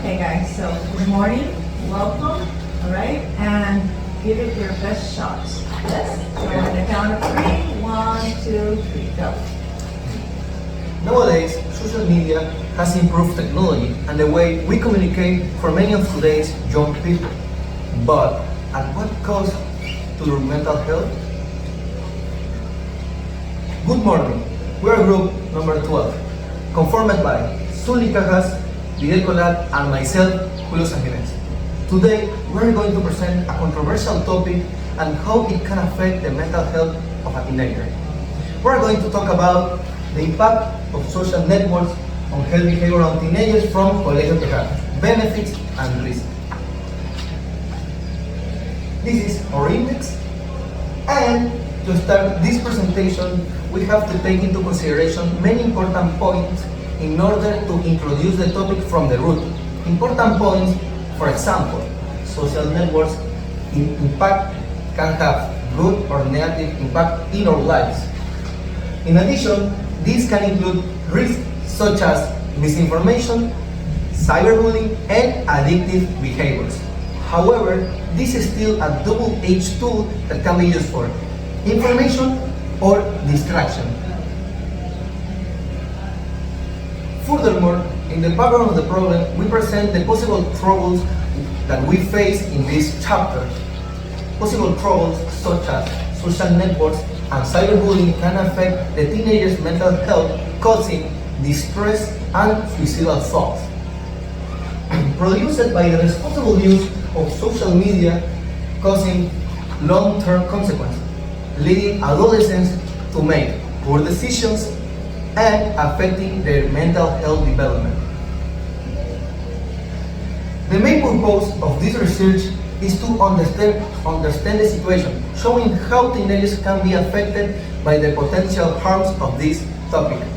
Okay guys, so good morning, welcome, all right, and give it your best shots. Yes? So on the count of 3, 1, 2, 3, go. Nowadays, social media has improved technology and the way we communicate for many of today's young people. But at what cost to their mental health? Good morning. We are group number 12, conformed by Sulie, Cajas, Didier Collat, and myself, Julio, Sangines. Today, we are going to present a controversial topic and how it can affect the mental health of a teenager. We are going to talk about the impact of social networks on health behavior on teenagers from COLEGIO TEJAR, benefits and risks. This is our index, and to start this presentation, we have to take into consideration many important points in order to introduce the topic from the root. Important points, for example, social networks impact can have good or negative impact in our lives. In addition, these can include risks such as misinformation, cyberbullying, and addictive behaviors. However, this is still a double-edged tool that can be used for information or distraction. Furthermore, in the background of the problem, we present the possible troubles that we face in this chapter. Possible troubles such as social networks and cyberbullying can affect the teenager's mental health, causing distress and suicidal thoughts. Produced by the responsible use of social media, causing long-term consequences, leading adolescents to make poor decisions and affecting their mental health development. The main purpose of this research is to understand the situation, showing how teenagers can be affected by the potential harms of this topic.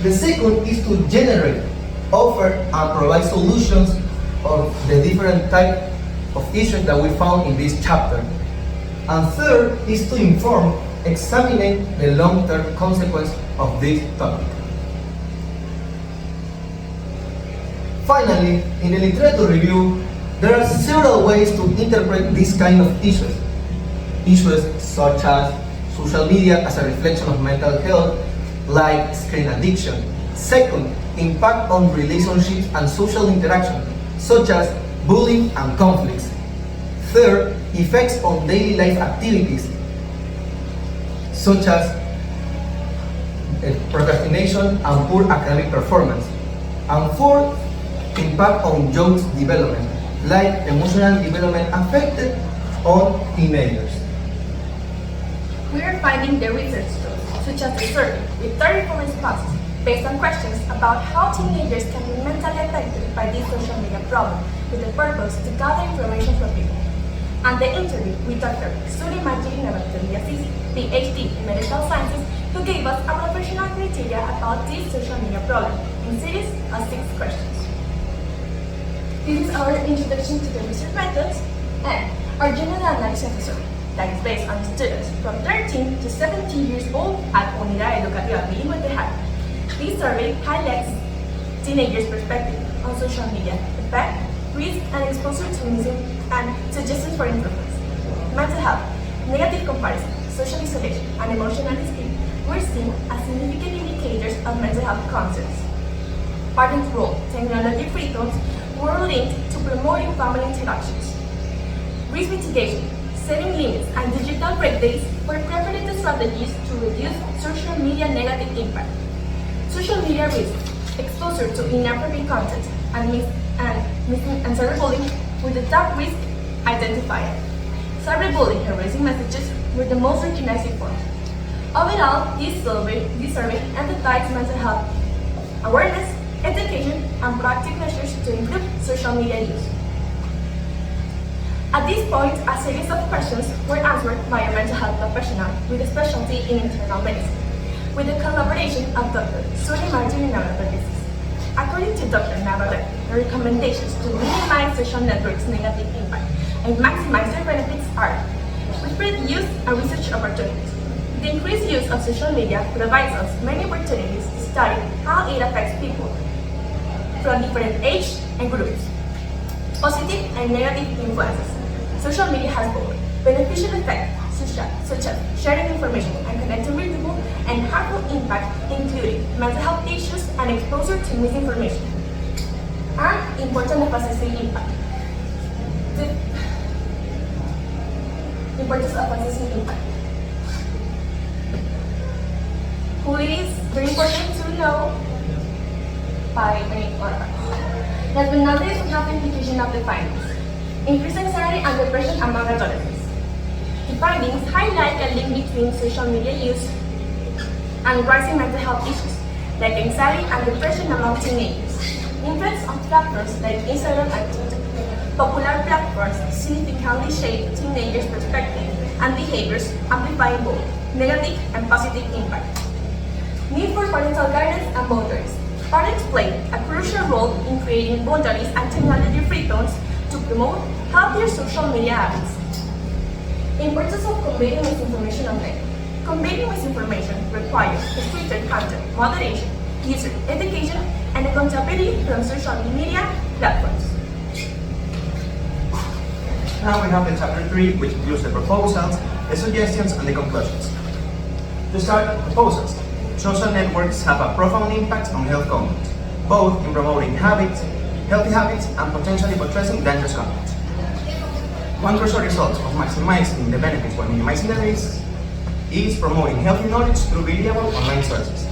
The second is to generate, offer, and provide solutions of the different types of issues that we found in this chapter. And third is to inform, examining the long-term consequence of this topic. Finally, in the literature review, there are several ways to interpret this kind of issues. Issues such as social media as a reflection of mental health, like screen addiction. Second, impact on relationships and social interaction, such as bullying and conflicts. Third, effects on daily life activities, such as procrastination and poor academic performance. And fourth, impact on young development, like emotional development affected on teenagers. We are finding the research tools, such as the survey, with 34 responses, based on questions about how teenagers can be mentally affected by this social media problem, with the purpose to gather information from people. And the interview with Dr. Sulie, PhD in Medical Sciences, who gave us a professional criteria about this social media problem in series of 6 questions. This is our introduction to the research methods and our general analysis of the survey that is based on students from 13 to 17 years old at UNIDAD EDUCATIVA BILINGUE TEJAR. This survey highlights teenagers' perspective on social media, effect, risk, and exposure to music, and suggestions for improvements. Mental health, negative comparison, social isolation, and emotional escape were seen as significant indicators of mental health concerns. Parents' role, technology-free tools were linked to promoting family interactions. Risk mitigation, setting limits, and digital break days were preferred strategies to reduce social media negative impact. Social media risks, exposure to inappropriate content, and cyberbullying were the top risk identified. Cyberbullying and raising messages were the most recognized forms. Overall, this survey emphasized mental health awareness, education, and proactive measures to improve social media use. At this point, a series of questions were answered by a mental health professional with a specialty in internal medicine, with the collaboration of Dr. Sulie and NAVARRETE. According to Dr. NAVARRETE, the recommendations to minimize social networks' negative impact and maximize their benefits are widespread use and research opportunities. The increased use of social media provides us many opportunities to study how it affects people from different age and groups. Positive and negative influences. Social media has both beneficial effects, such as sharing information and connecting with people, and harmful impact, including mental health issues and exposure to misinformation. And important emphasis in impact. The importance of emphasis in impact. Who it is very important to know by many organs. Last but not least, we have the implication of the findings. Increased anxiety and depression among adolescents. The findings highlight a link between social media use and rising mental health issues like anxiety and depression among teenagers. Influence of platforms like Instagram and TikTok. Popular platforms significantly shape teenagers' perspective and behaviors, amplifying both negative and positive impact. Need for parental guidance and boundaries. Parents play a crucial role in creating boundaries and technology-free zones to promote healthier social media habits. Importance of combating misinformation online. Combating misinformation requires stricter content moderation, user education, and accountability from social media platforms. Now we have the chapter 3, which includes the proposals, the suggestions, and the conclusions. To start, proposals. Social networks have a profound impact on health conduct, both in promoting healthy habits, and potentially buttressing dangerous conduct. One crucial result of maximizing the benefits while minimizing the risks is promoting healthy knowledge through reliable online sources.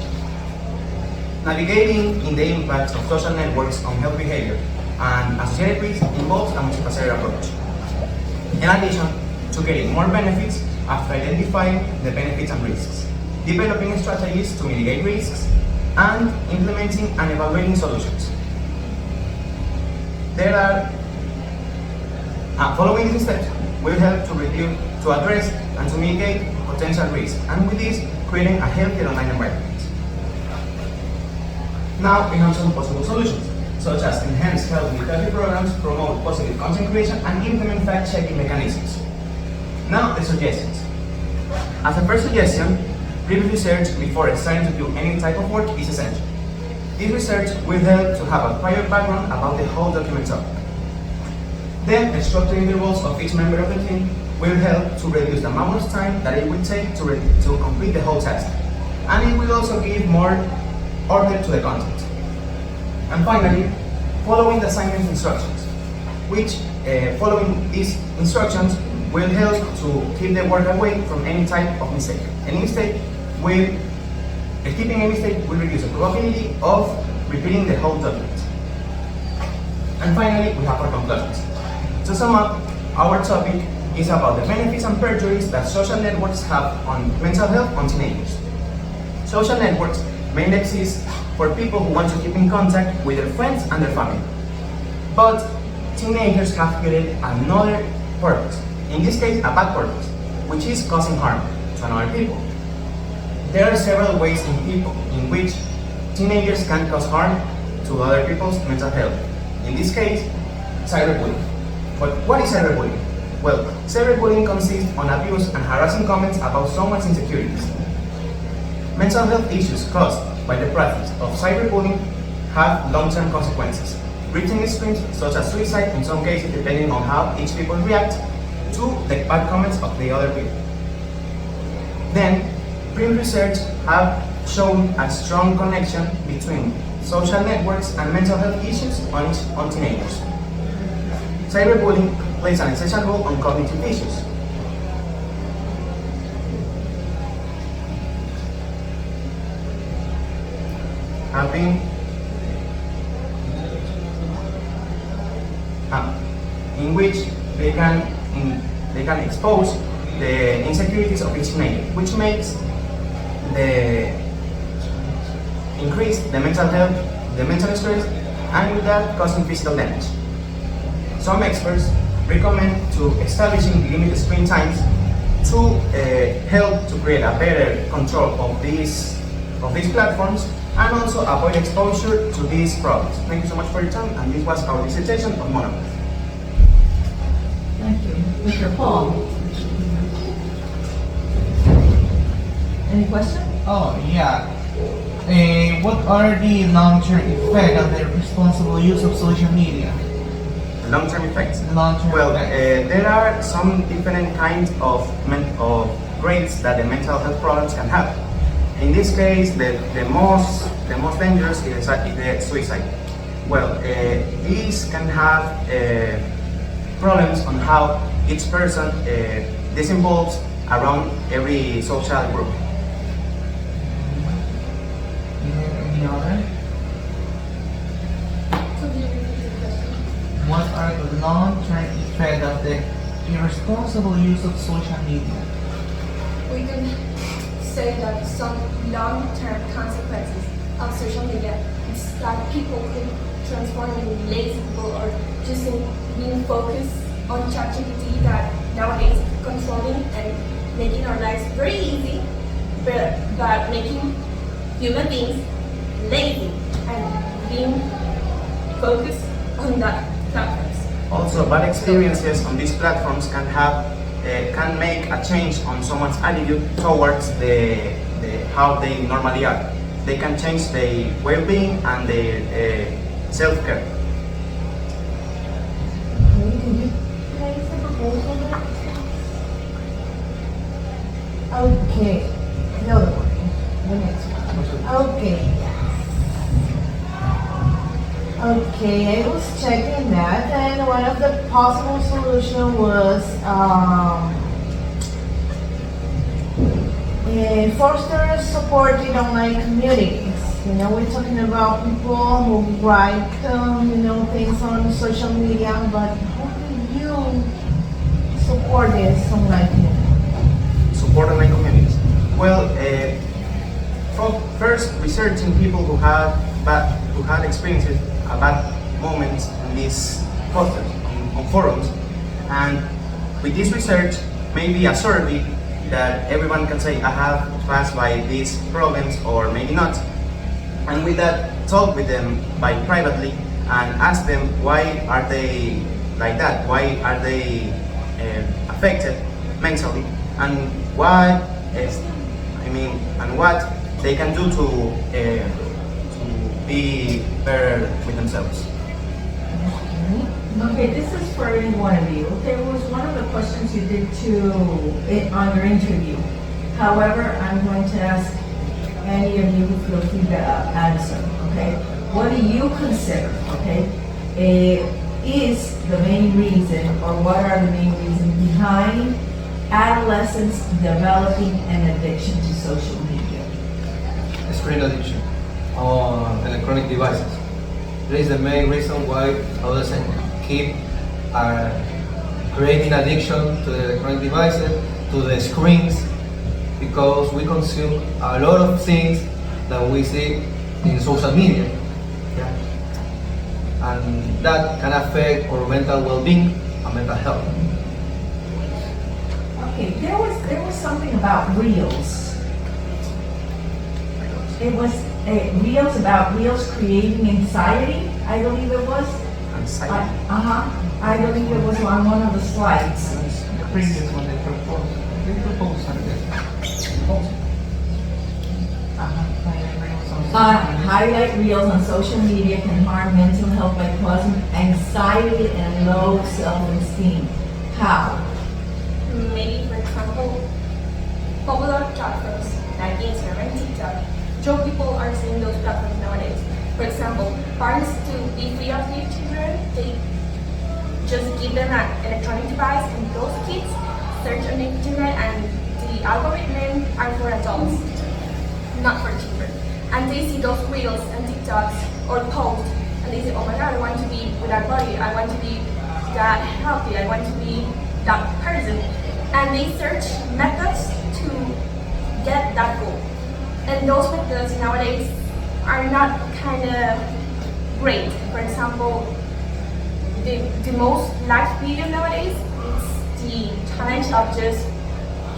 Navigating in the impacts of social networks on health behavior and associated risks involves a multifaceted approach. In addition to getting more benefits after identifying the benefits and risks, developing strategies to mitigate risks, and implementing and evaluating solutions. Following these steps will help to address and to mitigate potential risks, and with this, creating a healthier online environment. Now we have some possible solutions, such as enhance health literacy programs, promote positive content creation, and implement fact-checking mechanisms. Now the suggestions. As a first suggestion, previous research before starting to do any type of work is essential. This research will help to have a prior background about the whole document topic. Then, structuring the roles of each member of the team will help to reduce the amount of time that it will take to complete the whole task. And it will also give more order to the content. And finally, following the assignment instructions, which following these instructions will help to keep the work away from any type of mistake. Keeping a mistake will reduce the probability of repeating the whole document. And finally, we have our conclusions. To sum up, our topic is about the benefits and perjuries that social networks have on mental health on teenagers. Social networks mainly exist for people who want to keep in contact with their friends and their family. But teenagers have created another purpose, in this case a bad purpose, which is causing harm to another people. There are several ways in which teenagers can cause harm to other people's mental health. In this case, cyberbullying. But what is cyberbullying? Well, cyberbullying consists on abuse and harassing comments about someone's insecurities. Mental health issues caused by the practice of cyberbullying have long-term consequences, reaching extremes such as suicide in some cases, depending on how each people react to the bad comments of the other people. Then, previous research have shown a strong connection between social networks and mental health issues on teenagers. Cyberbullying plays an essential role on cognitive issues. In which they can expose the insecurities of each teenager, which makes increase the mental health, the mental stress, and with that causing physical damage. Some experts recommend to establishing limited screen times to help to create a better control of these platforms and also avoid exposure to these problems. Thank you so much for your time, and this was our dissertation on monograph. Thank you. Mr. Paul? Any question? Oh, yeah. What are the long-term effects of the responsible use of social media? Long-term effects. Long-term Well, effects. there are some different kinds of grades that the mental health problems can have. In this case, the most dangerous is the suicide. Well, these can have problems on how each person disinvolves around every social group. Any other? Could you repeat the question? What are the long-term effects of the irresponsible use of social media? We can say that some long-term consequences of social media is that people could transform into lazy people or just being focused on ChatGPT that nowadays controlling and making our lives very easy, but making human beings lazy and being focused on that platforms. Also, bad experiences on these platforms can make a change on someone's attitude towards how they normally are. They can change their well-being and their self-care. Can you place a proposal there? Okay, the other one, the next one. Okay. Okay, I was checking that, and one of the possible solution was foster supported online communities. You know, we're talking about people who write, things on social media, but how do you support this online community? Support online communities. Well, first researching people who had experiences bad moments in these posters on forums, and with this research, maybe a survey that everyone can say I have passed by these problems or maybe not, and with that talk with them by privately and ask them why are they like that, why are they affected mentally, and what they can do to be better with themselves. Okay, this is for any one of you. There was one of the questions you did on your interview. However, I'm going to ask any of you who feel free to answer, okay? What do you consider, okay, is the main reason, or what are the main reasons behind adolescents developing an addiction to social media? Screen addiction on electronic devices. This is the main reason why adolescents keep creating addiction to the electronic devices, to the screens, because we consume a lot of things that we see in social media. Yeah. And that can affect our mental well-being and mental health. Okay, there was something about reels. It was reels creating anxiety, I believe it was. Anxiety. I believe it was on one of the slides. The previous one they proposed something. Highlight reels on social media can harm mental health by causing anxiety and low self-esteem. How? Maybe, for example, popular platforms like Instagram and TikTok show people are seeing those platforms nowadays. For example, parents to be free of their children, they just give them an electronic device and those kids search on the internet and the algorithm are for adults, not for children. And they see those reels and TikToks or posts and they say, oh my god, I want to be with that body, I want to be that healthy, I want to be that person. And they search methods to get that goal. And those methods nowadays are not kind of great. For example, the most liked video nowadays is the challenge of just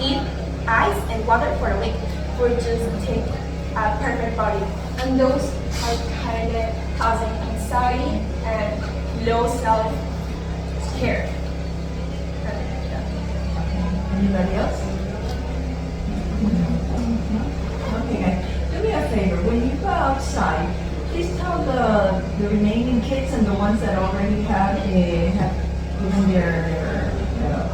eat ice and water for a week, or just take a perfect body. And those are kind of causing anxiety and low self-care. Anybody else? Okay, guys, do me a favor, side, please tell the remaining kids and the ones that already have given their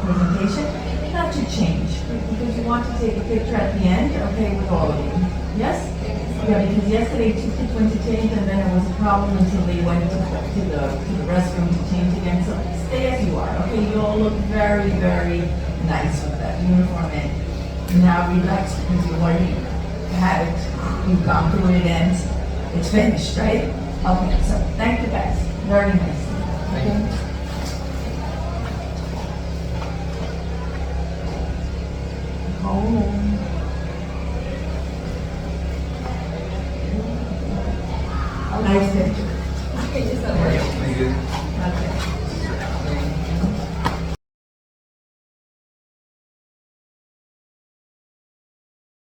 presentation not to change, because you want to take a picture at the end, okay, with all of you. Yes? Yeah, because yesterday two kids went to change and then it was a problem until they went to the restroom to change again. So stay as you are, okay? You all look very, very nice with that uniform, and now relax because you already had it. You've gone through it and it's finished, right? Okay, so thank you guys. Very nice. Okay? Home. Nice picture. Thank you so much. Okay.